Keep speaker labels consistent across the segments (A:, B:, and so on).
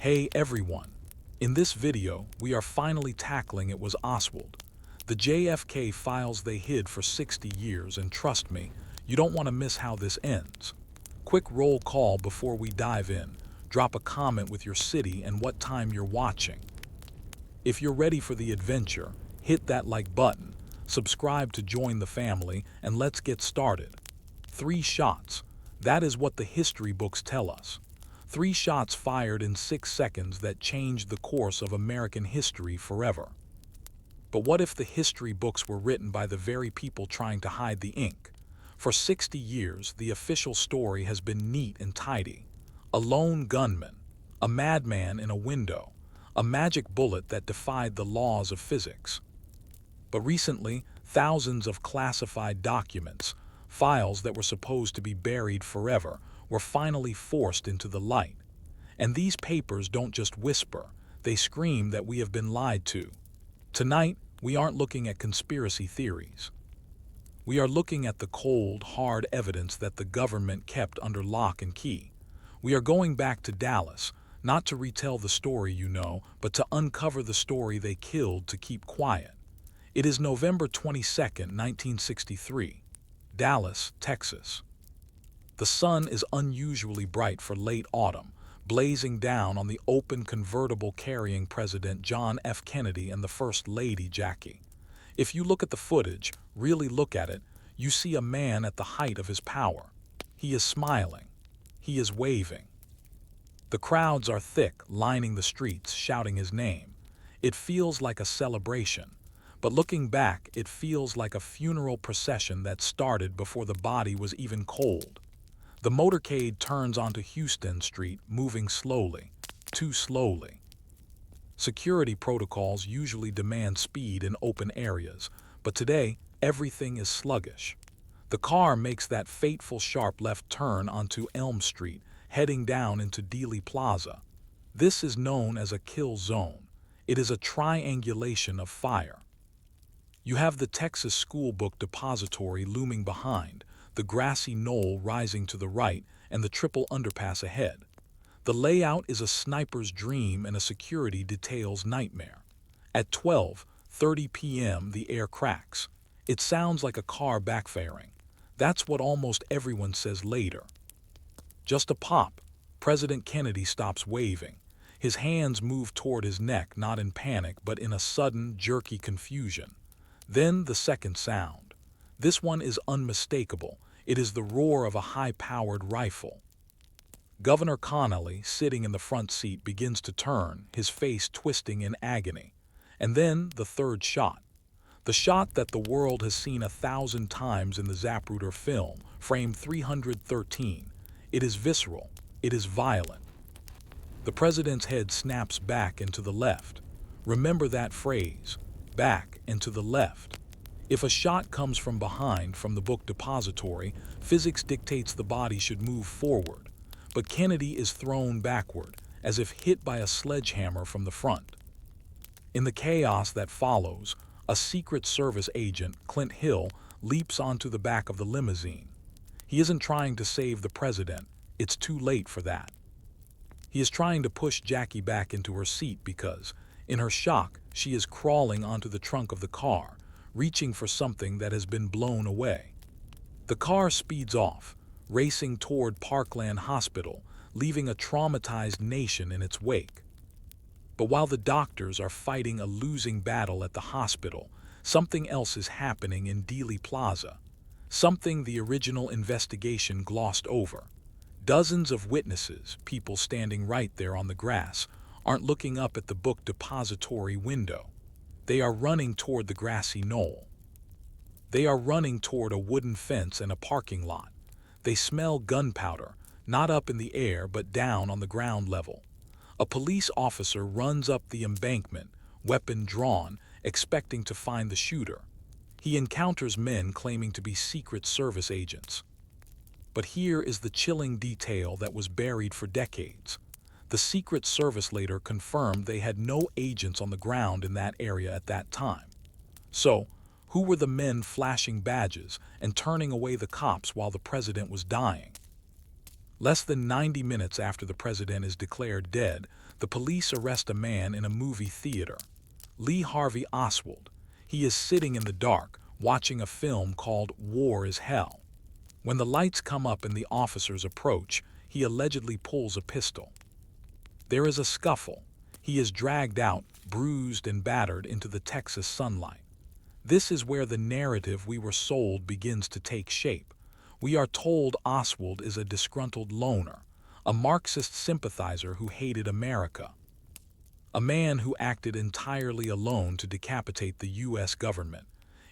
A: Hey everyone! In this video, we are finally tackling it was Oswald. The JFK files they hid for 60 years, and trust me, you don't want to miss how this ends. Quick roll call before we dive in. Drop a comment with your city and what time you're watching. If you're ready for the adventure, hit that like button, subscribe to join the family, and let's get started. 3 shots. That is what the history books tell us. 3 shots fired in 6 seconds that changed the course of American history forever. But what if the history books were written by the very people trying to hide the ink? For 60 years, the official story has been neat and tidy. A lone gunman, a madman in a window, a magic bullet that defied the laws of physics. But recently, thousands of classified documents, files that were supposed to be buried forever, were finally forced into the light. And these papers don't just whisper, they scream that we have been lied to. Tonight, we aren't looking at conspiracy theories. We are looking at the cold, hard evidence that the government kept under lock and key. We are going back to Dallas, not to retell the story you know, but to uncover the story they killed to keep quiet. It is November 22nd, 1963, Dallas, Texas. The sun is unusually bright for late autumn, blazing down on the open convertible carrying President John F. Kennedy and the First Lady Jackie. If you look at the footage, really look at it, you see a man at the height of his power. He is smiling. He is waving. The crowds are thick, lining the streets, shouting his name. It feels like a celebration. But looking back, it feels like a funeral procession that started before the body was even cold. The motorcade turns onto Houston Street, moving slowly, too slowly. Security protocols usually demand speed in open areas, but today, everything is sluggish. The car makes that fateful sharp left turn onto Elm Street, heading down into Dealey Plaza. This is known as a kill zone. It is a triangulation of fire. You have the Texas School Book Depository looming behind, the grassy knoll rising to the right, and the triple underpass ahead. The layout is a sniper's dream and a security detail's nightmare. At 12:30 p.m., the air cracks. It sounds like a car backfiring. That's what almost everyone says later. Just a pop. President Kennedy stops waving. His hands move toward his neck, not in panic, but in a sudden, jerky confusion. Then the second sound. This one is unmistakable. It is the roar of a high-powered rifle. Governor Connolly, sitting in the front seat, begins to turn, his face twisting in agony. And then the third shot. The shot that the world has seen 1,000 times in the Zapruder film, frame 313. It is visceral. It is violent. The president's head snaps back and to the left. Remember that phrase, back and to the left. If a shot comes from behind, from the book depository, physics dictates the body should move forward. But Kennedy is thrown backward, as if hit by a sledgehammer from the front. In the chaos that follows, a Secret Service agent, Clint Hill, leaps onto the back of the limousine. He isn't trying to save the president. It's too late for that. He is trying to push Jackie back into her seat because, in her shock, she is crawling onto the trunk of the car, reaching for something that has been blown away. The car speeds off, racing toward Parkland Hospital, leaving a traumatized nation in its wake. But while the doctors are fighting a losing battle at the hospital, something else is happening in Dealey Plaza. Something the original investigation glossed over. Dozens of witnesses, people standing right there on the grass, aren't looking up at the book depository window. They are running toward the grassy knoll. They are running toward a wooden fence and a parking lot. They smell gunpowder, not up in the air but down on the ground level. A police officer runs up the embankment, weapon drawn, expecting to find the shooter. He encounters men claiming to be Secret Service agents. But here is the chilling detail that was buried for decades. The Secret Service later confirmed they had no agents on the ground in that area at that time. So, who were the men flashing badges and turning away the cops while the president was dying? Less than 90 minutes after the president is declared dead, The police arrest a man in a movie theater. Lee Harvey Oswald. He is sitting in the dark, watching a film called War is Hell. When the lights come up and the officers approach, he allegedly pulls a pistol. There is a scuffle. He is dragged out, bruised and battered into the Texas sunlight. This is where the narrative we were sold begins to take shape. We are told Oswald is a disgruntled loner, a Marxist sympathizer who hated America, a man who acted entirely alone to decapitate the U.S. government.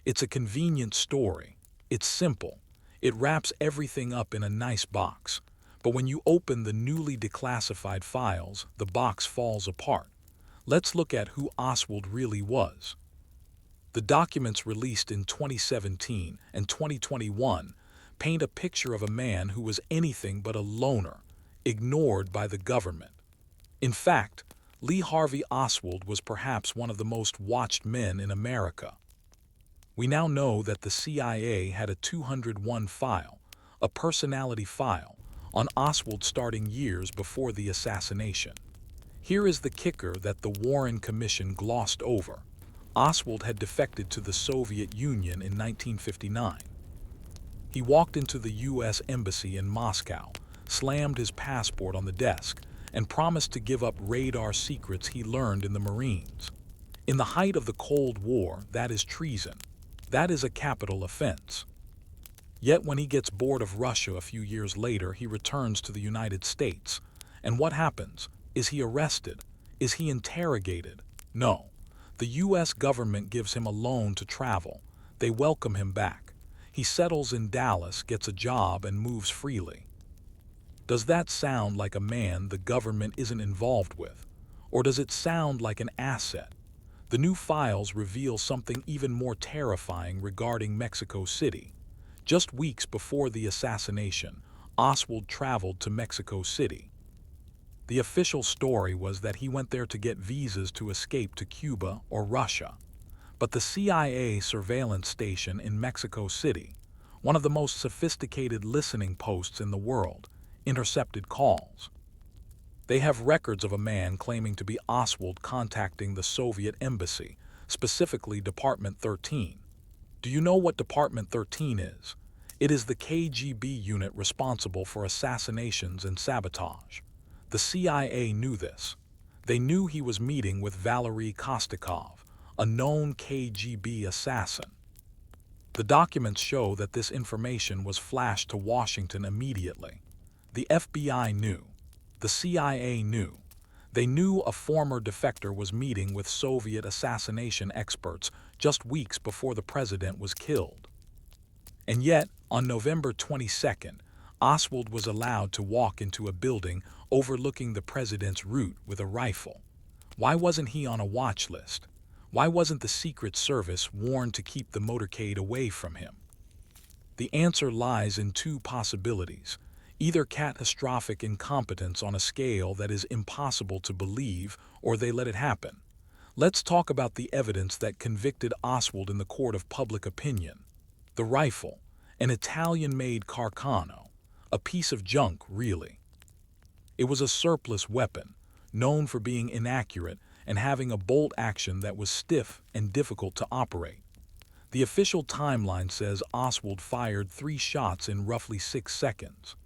A: It's a convenient story. It's simple. It wraps everything up in a nice box. But when you open the newly declassified files, the box falls apart. Let's look at who Oswald really was. The documents released in 2017 and 2021 paint a picture of a man who was anything but a loner, ignored by the government. In fact, Lee Harvey Oswald was perhaps one of the most watched men in America. We now know that the CIA had a 201 file, a personality file, on Oswald starting years before the assassination. Here is the kicker that the Warren Commission glossed over. Oswald had defected to the Soviet Union in 1959. He walked into the U.S. Embassy in Moscow, slammed his passport on the desk, and promised to give up radar secrets he learned in the Marines. In the height of the Cold War, that is treason. That is a capital offense. Yet when he gets bored of Russia a few years later, he returns to the United States. And what happens? Is he arrested? Is he interrogated? No. The U.S. government gives him a loan to travel. They welcome him back. He settles in Dallas, gets a job, and moves freely. Does that sound like a man the government isn't involved with? Or does it sound like an asset? The new files reveal something even more terrifying regarding Mexico City. Just weeks before the assassination, Oswald traveled to Mexico City. The official story was that he went there to get visas to escape to Cuba or Russia. But the CIA surveillance station in Mexico City, one of the most sophisticated listening posts in the world, intercepted calls. They have records of a man claiming to be Oswald contacting the Soviet embassy, specifically Department 13. Do you know what Department 13 is? It is the KGB unit responsible for assassinations and sabotage. The CIA knew this. They knew he was meeting with Valery Kostikov, a known KGB assassin. The documents show that this information was flashed to Washington immediately. The FBI knew. The CIA knew. They knew a former defector was meeting with Soviet assassination experts just weeks before the president was killed. And yet, on November 22nd, Oswald was allowed to walk into a building overlooking the president's route with a rifle. Why wasn't he on a watch list? Why wasn't the Secret Service warned to keep the motorcade away from him? The answer lies in two possibilities. Either catastrophic incompetence on a scale that is impossible to believe, or they let it happen. Let's talk about the evidence that convicted Oswald in the court of public opinion. The rifle, an Italian-made Carcano, a piece of junk, really. It was a surplus weapon, known for being inaccurate and having a bolt action that was stiff and difficult to operate. The official timeline says Oswald fired 3 shots in roughly 6 seconds.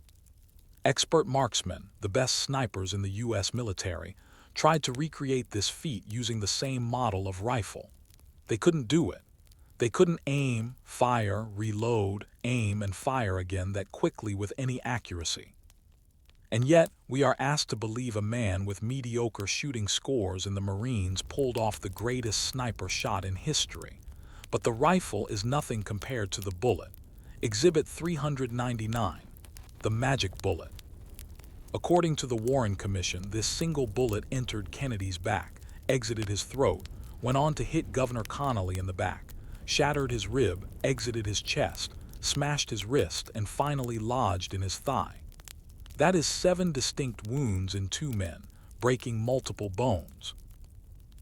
A: Expert marksmen, the best snipers in the U.S. military, tried to recreate this feat using the same model of rifle. They couldn't do it. They couldn't aim, fire, reload, aim, and fire again that quickly with any accuracy. And yet, we are asked to believe a man with mediocre shooting scores in the Marines pulled off the greatest sniper shot in history. But the rifle is nothing compared to the bullet. Exhibit 399. The magic bullet. According to the Warren Commission, this single bullet entered Kennedy's back, exited his throat, went on to hit Governor Connally in the back, shattered his rib, exited his chest, smashed his wrist, and finally lodged in his thigh. That is 7 distinct wounds in 2 men, breaking multiple bones.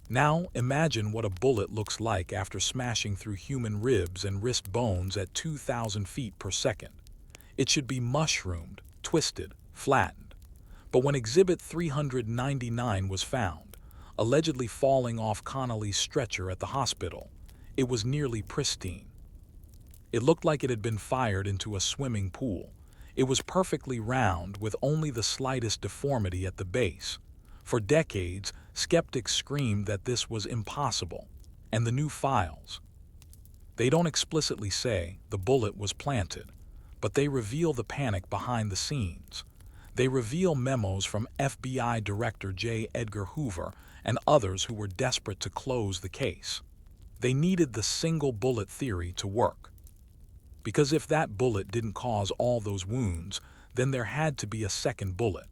A: Now imagine what a bullet looks like after smashing through human ribs and wrist bones at 2,000 feet per second. It should be mushroomed, twisted, flattened. But when Exhibit 399 was found, allegedly falling off Connolly's stretcher at the hospital, it was nearly pristine. It looked like it had been fired into a swimming pool. It was perfectly round with only the slightest deformity at the base. For decades, skeptics screamed that this was impossible. And the new files. They don't explicitly say the bullet was planted, but they reveal the panic behind the scenes. They reveal memos from FBI Director J. Edgar Hoover and others who were desperate to close the case. They needed the single bullet theory to work. Because if that bullet didn't cause all those wounds, then there had to be a second bullet.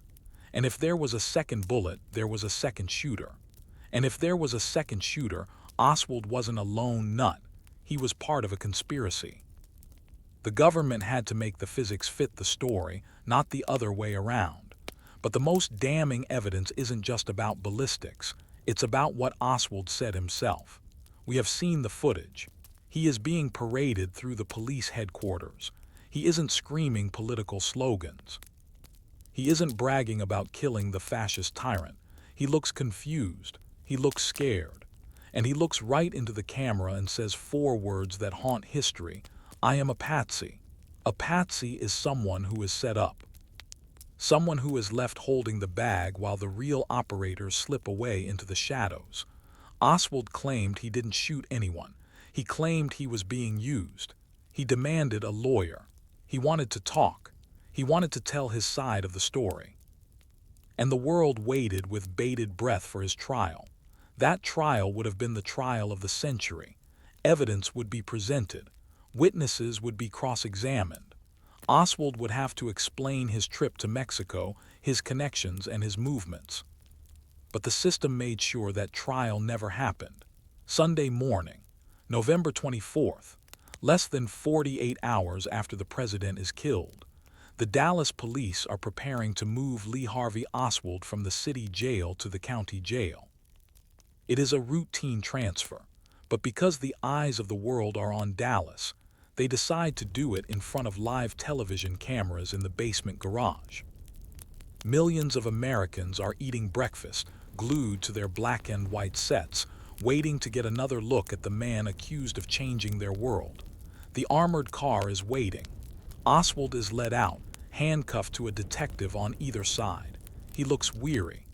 A: And if there was a second bullet, there was a second shooter. And if there was a second shooter, Oswald wasn't a lone nut. He was part of a conspiracy. The government had to make the physics fit the story, not the other way around. But the most damning evidence isn't just about ballistics. It's about what Oswald said himself. We have seen the footage. He is being paraded through the police headquarters. He isn't screaming political slogans. He isn't bragging about killing the fascist tyrant. He looks confused. He looks scared. And he looks right into the camera and says 4 words that haunt history. I am a patsy. A patsy is someone who is set up. Someone who is left holding the bag while the real operators slip away into the shadows. Oswald claimed he didn't shoot anyone. He claimed he was being used. He demanded a lawyer. He wanted to talk. He wanted to tell his side of the story. And the world waited with bated breath for his trial. That trial would have been the trial of the century. Evidence would be presented. Witnesses would be cross-examined. Oswald would have to explain his trip to Mexico, his connections, and his movements. But the system made sure that trial never happened. Sunday morning, November 24th, less than 48 hours after the president is killed, the Dallas police are preparing to move Lee Harvey Oswald from the city jail to the county jail. It is a routine transfer, but because the eyes of the world are on Dallas, they decide to do it in front of live television cameras in the basement garage. Millions of Americans are eating breakfast, glued to their black and white sets, waiting to get another look at the man accused of changing their world. The armored car is waiting. Oswald is led out, handcuffed to a detective on either side. He looks weary.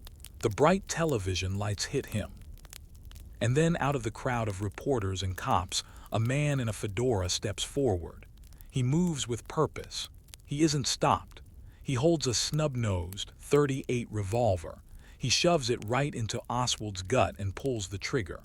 A: The bright television lights hit him. And then out of the crowd of reporters and cops, a man in a fedora steps forward. He moves with purpose. He isn't stopped. He holds a snub-nosed .38 revolver. He shoves it right into Oswald's gut and pulls the trigger.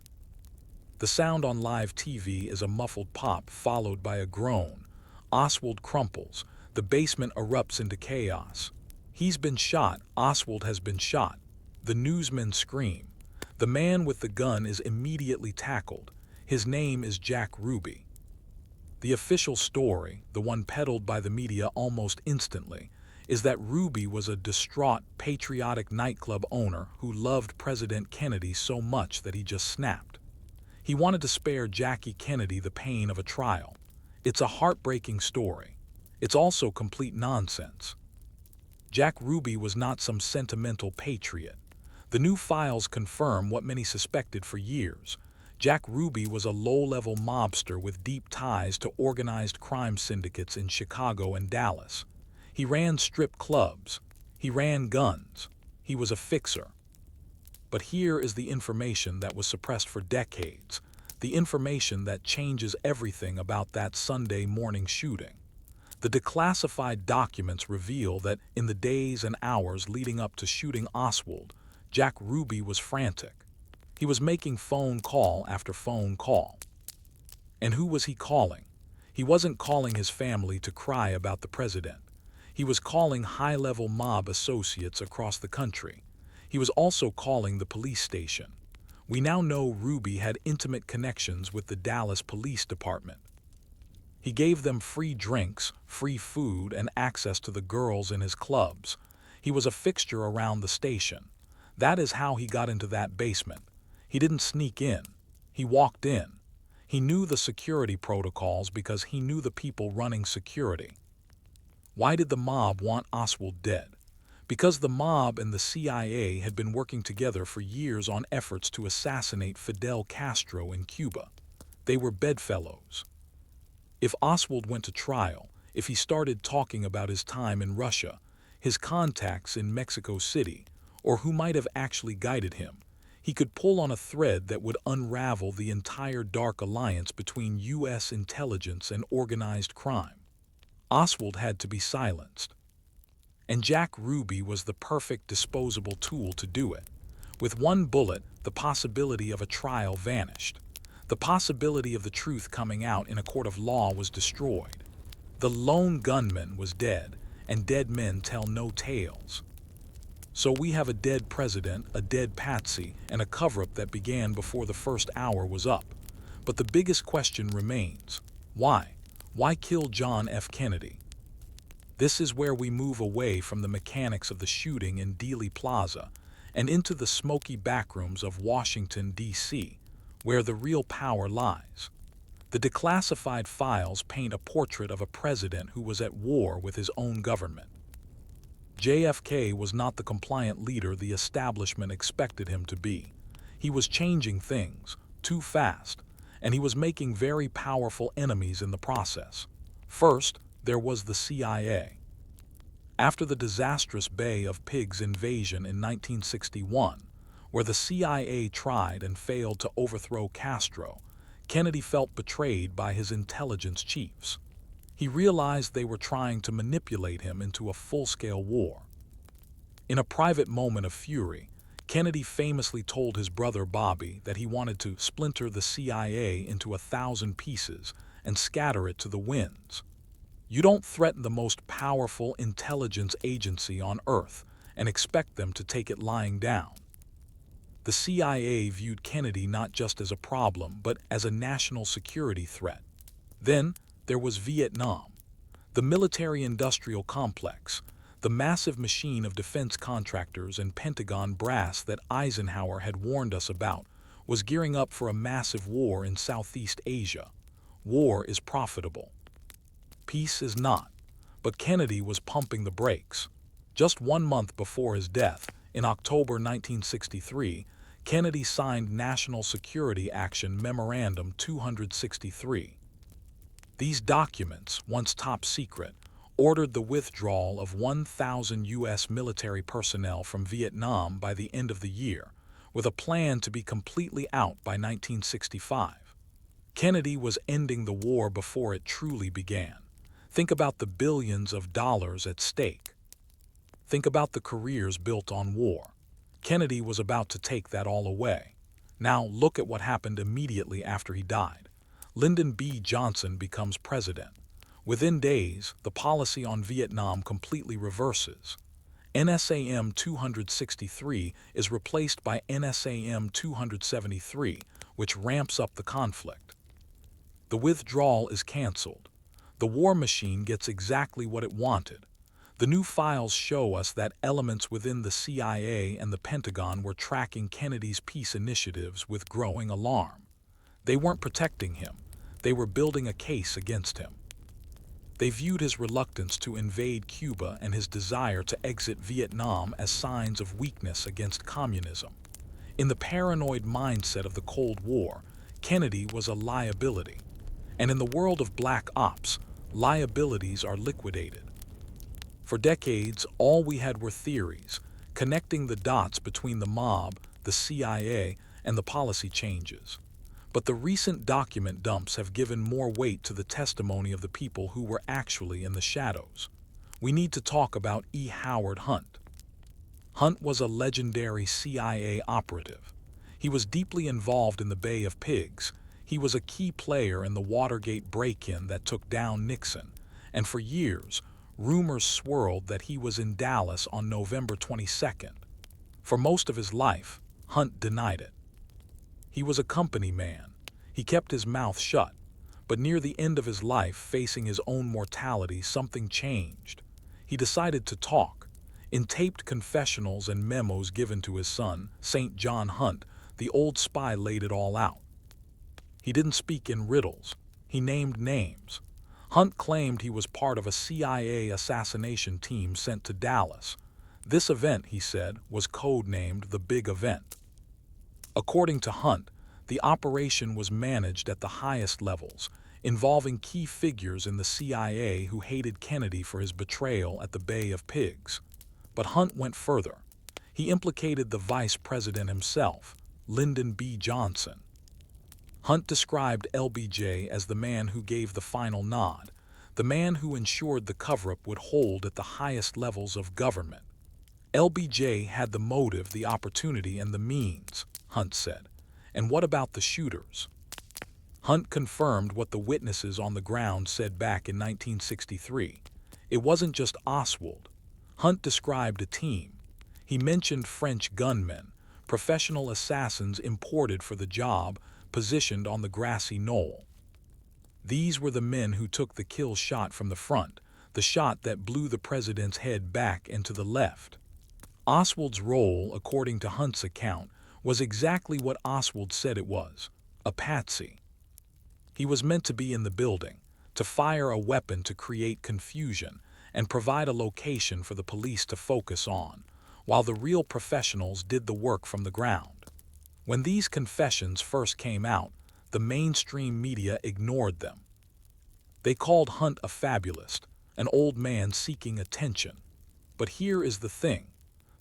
A: The sound on live TV is a muffled pop followed by a groan. Oswald crumples. The basement erupts into chaos. He's been shot. Oswald has been shot. The newsmen scream. The man with the gun is immediately tackled. His name is Jack Ruby. The official story, the one peddled by the media almost instantly, is that Ruby was a distraught, patriotic nightclub owner who loved President Kennedy so much that he just snapped. He wanted to spare Jackie Kennedy the pain of a trial. It's a heartbreaking story. It's also complete nonsense. Jack Ruby was not some sentimental patriot. The new files confirm what many suspected for years. Jack Ruby was a low-level mobster with deep ties to organized crime syndicates in Chicago and Dallas. He ran strip clubs. He ran guns. He was a fixer. But here is the information that was suppressed for decades, the information that changes everything about that Sunday morning shooting. The declassified documents reveal that in the days and hours leading up to shooting Oswald, Jack Ruby was frantic. He was making phone call after phone call. And who was he calling? He wasn't calling his family to cry about the president. He was calling high-level mob associates across the country. He was also calling the police station. We now know Ruby had intimate connections with the Dallas Police Department. He gave them free drinks, free food, and access to the girls in his clubs. He was a fixture around the station. That is how he got into that basement. He didn't sneak in. He walked in. He knew the security protocols because he knew the people running security. Why did the mob want Oswald dead? Because the mob and the CIA had been working together for years on efforts to assassinate Fidel Castro in Cuba. They were bedfellows. If Oswald went to trial, if he started talking about his time in Russia, his contacts in Mexico City, or who might have actually guided him, he could pull on a thread that would unravel the entire dark alliance between U.S. intelligence and organized crime. Oswald had to be silenced. And Jack Ruby was the perfect disposable tool to do it. With one bullet, the possibility of a trial vanished. The possibility of the truth coming out in a court of law was destroyed. The lone gunman was dead, and dead men tell no tales. So we have a dead president, a dead patsy, and a cover-up that began before the first hour was up. But the biggest question remains: why? Why kill John F. Kennedy? This is where we move away from the mechanics of the shooting in Dealey Plaza and into the smoky backrooms of Washington, D.C., where the real power lies. The declassified files paint a portrait of a president who was at war with his own government. JFK was not the compliant leader the establishment expected him to be. He was changing things too fast, and he was making very powerful enemies in the process. First, there was the CIA. After the disastrous Bay of Pigs invasion in 1961, where the CIA tried and failed to overthrow Castro, Kennedy felt betrayed by his intelligence chiefs. He realized they were trying to manipulate him into a full-scale war. In a private moment of fury, Kennedy famously told his brother Bobby that he wanted to splinter the CIA into 1,000 pieces and scatter it to the winds. You don't threaten the most powerful intelligence agency on Earth and expect them to take it lying down. The CIA viewed Kennedy not just as a problem, but as a national security threat. Then there was Vietnam. The military-industrial complex, the massive machine of defense contractors and Pentagon brass that Eisenhower had warned us about, was gearing up for a massive war in Southeast Asia. War is profitable. Peace is not. But Kennedy was pumping the brakes. Just 1 month before his death, in October 1963, Kennedy signed National Security Action Memorandum 263. These documents, once top secret, ordered the withdrawal of 1,000 U.S. military personnel from Vietnam by the end of the year, with a plan to be completely out by 1965. Kennedy was ending the war before it truly began. Think about the billions of dollars at stake. Think about the careers built on war. Kennedy was about to take that all away. Now look at what happened immediately after he died. Lyndon B. Johnson becomes president. Within days, the policy on Vietnam completely reverses. NSAM 263 is replaced by NSAM 273, which ramps up the conflict. The withdrawal is canceled. The war machine gets exactly what it wanted. The new files show us that elements within the CIA and the Pentagon were tracking Kennedy's peace initiatives with growing alarm. They weren't protecting him. They were building a case against him. They viewed his reluctance to invade Cuba and his desire to exit Vietnam as signs of weakness against communism. In the paranoid mindset of the Cold War, Kennedy was a liability. And in the world of black ops, liabilities are liquidated. For decades, all we had were theories, connecting the dots between the mob, the CIA, and the policy changes. But the recent document dumps have given more weight to the testimony of the people who were actually in the shadows. We need to talk about E. Howard Hunt. Hunt was a legendary CIA operative. He was deeply involved in the Bay of Pigs. He was a key player in the Watergate break-in that took down Nixon, and for years, rumors swirled that he was in Dallas on November 22nd. For most of his life, Hunt denied it. He was a company man. He kept his mouth shut. But near the end of his life, facing his own mortality, something changed. He decided to talk. In taped confessionals and memos given to his son, St. John Hunt, the old spy laid it all out. He didn't speak in riddles. He named names. Hunt claimed he was part of a CIA assassination team sent to Dallas. This event, he said, was codenamed the Big Event. According to Hunt, the operation was managed at the highest levels, involving key figures in the CIA who hated Kennedy for his betrayal at the Bay of Pigs. But Hunt went further. He implicated the vice president himself, Lyndon B. Johnson. Hunt described LBJ as the man who gave the final nod, the man who ensured the cover-up would hold at the highest levels of government. LBJ had the motive, the opportunity, and the means, Hunt said. And what about the shooters? Hunt confirmed what the witnesses on the ground said back in 1963. It wasn't just Oswald. Hunt described a team. He mentioned French gunmen, professional assassins imported for the job, positioned on the grassy knoll. These were the men who took the kill shot from the front, the shot that blew the president's head back and to the left. Oswald's role, according to Hunt's account, was exactly what Oswald said it was, a patsy. He was meant to be in the building, to fire a weapon to create confusion and provide a location for the police to focus on, while the real professionals did the work from the ground. When these confessions first came out, the mainstream media ignored them. They called Hunt a fabulist, an old man seeking attention. But here is the thing.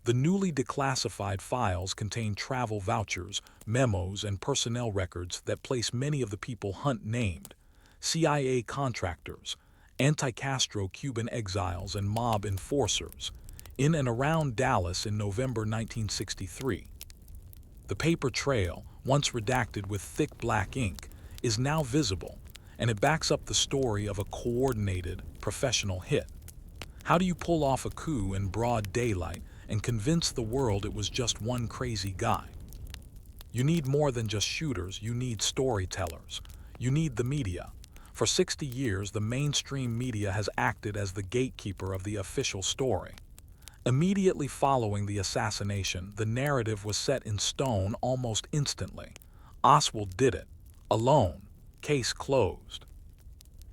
A: The newly declassified files contain travel vouchers, memos, and personnel records that place many of the people Hunt named, CIA contractors, anti-Castro Cuban exiles, and mob enforcers, in and around Dallas in November 1963. The paper trail, once redacted with thick black ink, is now visible, and it backs up the story of a coordinated, professional hit. How do you pull off a coup in broad daylight and convince the world it was just one crazy guy? You need more than just shooters, you need storytellers. You need the media. For 60 years, the mainstream media has acted as the gatekeeper of the official story. Immediately following the assassination, the narrative was set in stone almost instantly. Oswald did it. Alone. Case closed.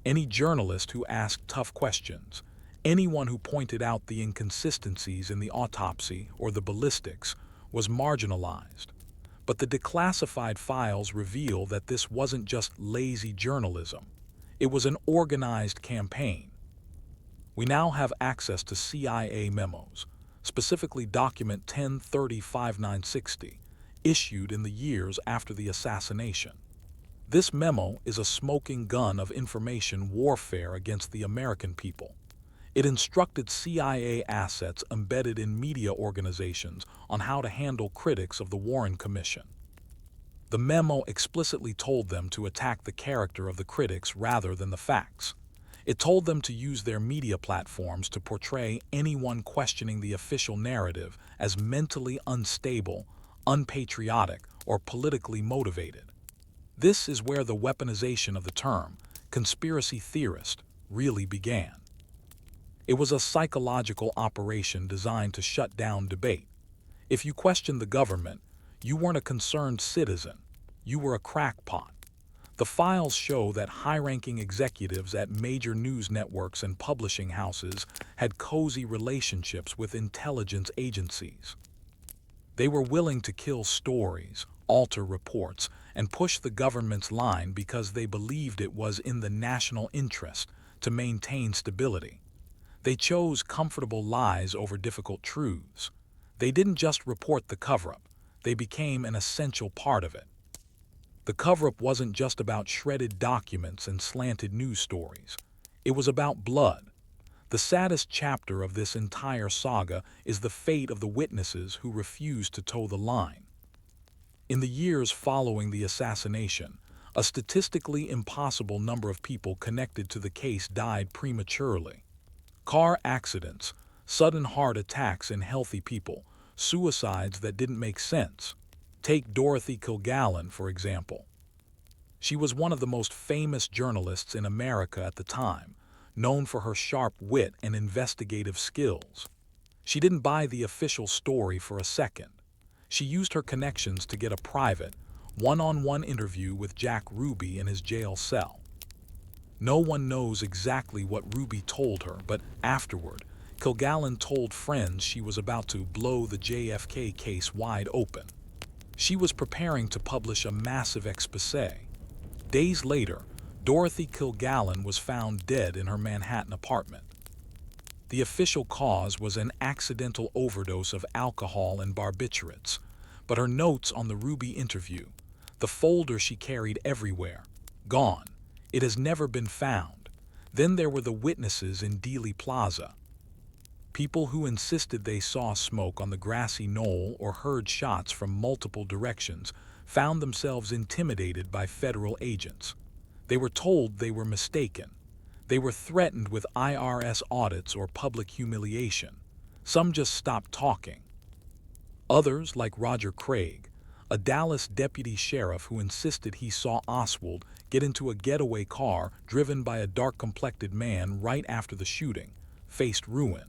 A: Any journalist who asked tough questions, anyone who pointed out the inconsistencies in the autopsy or the ballistics, was marginalized. But the declassified files reveal that this wasn't just lazy journalism. It was an organized campaign. We now have access to CIA memos, specifically document 1030-5960, issued in the years after the assassination. This memo is a smoking gun of information warfare against the American people. It instructed CIA assets embedded in media organizations on how to handle critics of the Warren Commission. The memo explicitly told them to attack the character of the critics rather than the facts. It told them to use their media platforms to portray anyone questioning the official narrative as mentally unstable, unpatriotic, or politically motivated. This is where the weaponization of the term conspiracy theorist really began. It was a psychological operation designed to shut down debate. If you questioned the government, you weren't a concerned citizen, you were a crackpot. The files show that high-ranking executives at major news networks and publishing houses had cozy relationships with intelligence agencies. They were willing to kill stories, alter reports, and push the government's line because they believed it was in the national interest to maintain stability. They chose comfortable lies over difficult truths. They didn't just report the cover-up, they became an essential part of it. The cover-up wasn't just about shredded documents and slanted news stories. It was about blood. The saddest chapter of this entire saga is the fate of the witnesses who refused to toe the line. In the years following the assassination, a statistically impossible number of people connected to the case died prematurely. Car accidents, sudden heart attacks in healthy people, suicides that didn't make sense. Take Dorothy Kilgallen, for example. She was one of the most famous journalists in America at the time, known for her sharp wit and investigative skills. She didn't buy the official story for a second. She used her connections to get a private, one-on-one interview with Jack Ruby in his jail cell. No one knows exactly what Ruby told her, but afterward, Kilgallen told friends she was about to blow the JFK case wide open. She was preparing to publish a massive exposé. Days later, Dorothy Kilgallen was found dead in her Manhattan apartment. The official cause was an accidental overdose of alcohol and barbiturates, but her notes on the Ruby interview, the folder she carried everywhere, gone. It has never been found. Then there were the witnesses in Dealey Plaza. People who insisted they saw smoke on the grassy knoll or heard shots from multiple directions found themselves intimidated by federal agents. They were told they were mistaken. They were threatened with IRS audits or public humiliation. Some just stopped talking. Others, like Roger Craig, a Dallas deputy sheriff who insisted he saw Oswald get into a getaway car driven by a dark-complected man right after the shooting, faced ruin.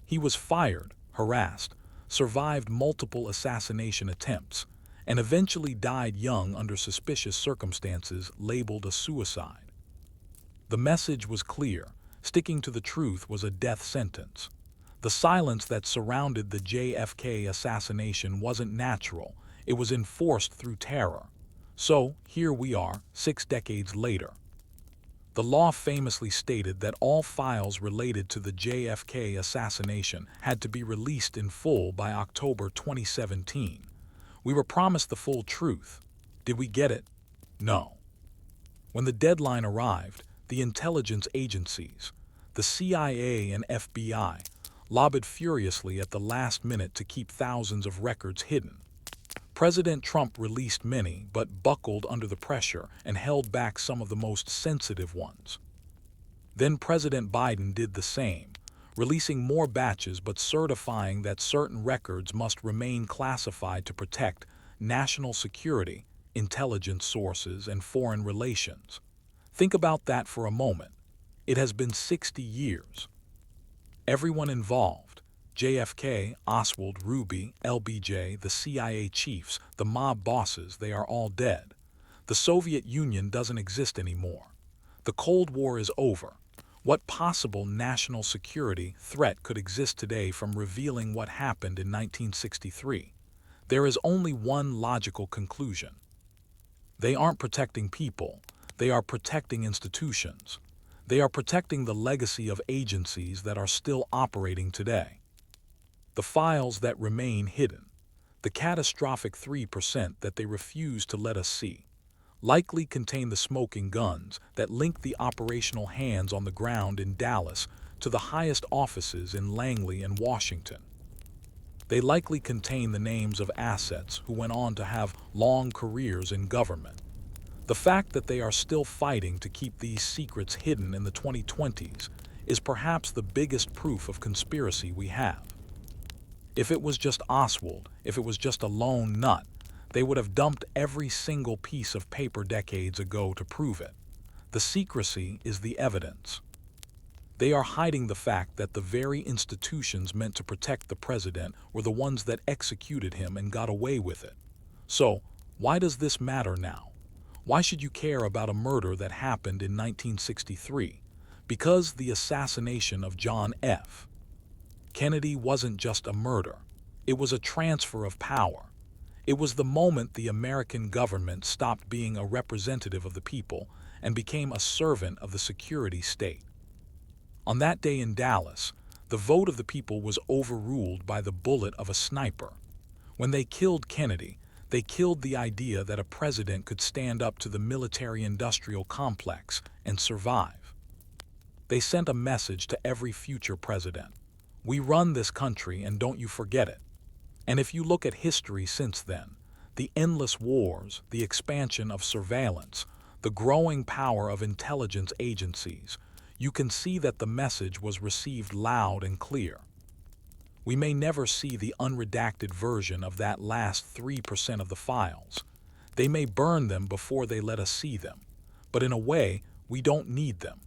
A: He was fired, harassed, survived multiple assassination attempts, and eventually died young under suspicious circumstances labeled a suicide. The message was clear. Sticking to the truth was a death sentence. The silence that surrounded the JFK assassination wasn't natural. It was enforced through terror. So, here we are, 6 decades later. The law famously stated that all files related to the JFK assassination had to be released in full by October 2017. We were promised the full truth. Did we get it? No. When the deadline arrived, the intelligence agencies, the CIA and FBI, lobbied furiously at the last minute to keep thousands of records hidden. President Trump released many, but buckled under the pressure and held back some of the most sensitive ones. Then President Biden did the same, releasing more batches but certifying that certain records must remain classified to protect national security, intelligence sources, and foreign relations. Think about that for a moment. It has been 60 years. Everyone involved, JFK, Oswald, Ruby, LBJ, the CIA chiefs, the mob bosses, they are all dead. The Soviet Union doesn't exist anymore. The Cold War is over. What possible national security threat could exist today from revealing what happened in 1963? There is only one logical conclusion. They aren't protecting people. They are protecting institutions. They are protecting the legacy of agencies that are still operating today. The files that remain hidden, the catastrophic 3% that they refuse to let us see, likely contain the smoking guns that link the operational hands on the ground in Dallas to the highest offices in Langley and Washington. They likely contain the names of assets who went on to have long careers in government. The fact that they are still fighting to keep these secrets hidden in the 2020s is perhaps the biggest proof of conspiracy we have. If it was just Oswald, if it was just a lone nut, they would have dumped every single piece of paper decades ago to prove it. The secrecy is the evidence. They are hiding the fact that the very institutions meant to protect the president were the ones that executed him and got away with it. So, why does this matter now? Why should you care about a murder that happened in 1963? Because the assassination of John F. Kennedy wasn't just a murder. It was a transfer of power. It was the moment the American government stopped being a representative of the people and became a servant of the security state. On that day in Dallas, the vote of the people was overruled by the bullet of a sniper. When they killed Kennedy, they killed the idea that a president could stand up to the military-industrial complex and survive. They sent a message to every future president. We run this country, and don't you forget it. And if you look at history since then, the endless wars, the expansion of surveillance, the growing power of intelligence agencies, you can see that the message was received loud and clear. We may never see the unredacted version of that last 3% of the files. They may burn them before they let us see them. But in a way, we don't need them.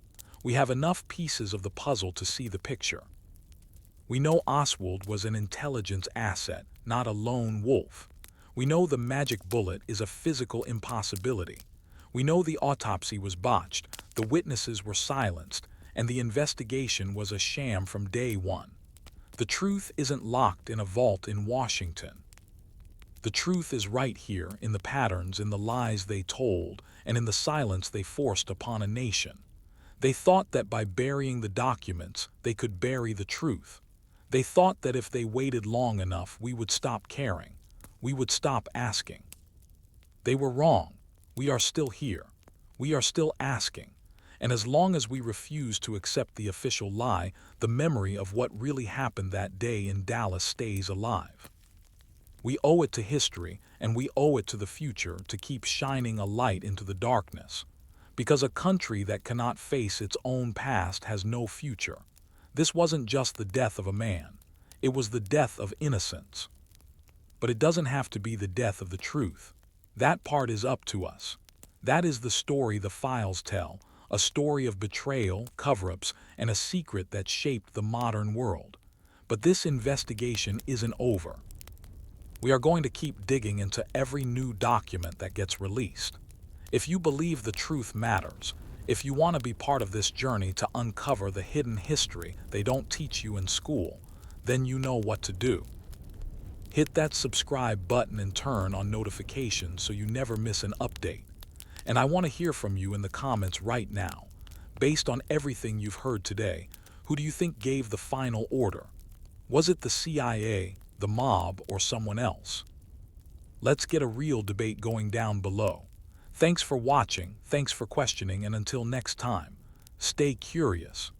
A: We have enough pieces of the puzzle to see the picture. We know Oswald was an intelligence asset, not a lone wolf. We know the magic bullet is a physical impossibility. We know the autopsy was botched, the witnesses were silenced, and the investigation was a sham from day one. The truth isn't locked in a vault in Washington. The truth is right here, in the patterns, in the lies they told, and in the silence they forced upon a nation. They thought that by burying the documents, they could bury the truth. They thought that if they waited long enough, we would stop caring. We would stop asking. They were wrong. We are still here. We are still asking. And as long as we refuse to accept the official lie, the memory of what really happened that day in Dallas stays alive. We owe it to history, and we owe it to the future to keep shining a light into the darkness. Because a country that cannot face its own past has no future. This wasn't just the death of a man. It was the death of innocence. But it doesn't have to be the death of the truth. That part is up to us. That is the story the files tell, a story of betrayal, cover-ups, and a secret that shaped the modern world. But this investigation isn't over. We are going to keep digging into every new document that gets released. If you believe the truth matters, if you want to be part of this journey to uncover the hidden history they don't teach you in school, then you know what to do. Hit that subscribe button and turn on notifications so you never miss an update. And I want to hear from you in the comments right now. Based on everything you've heard today, who do you think gave the final order? Was it the CIA, the mob, or someone else? Let's get a real debate going down below. Thanks for watching, thanks for questioning, and until next time, stay curious.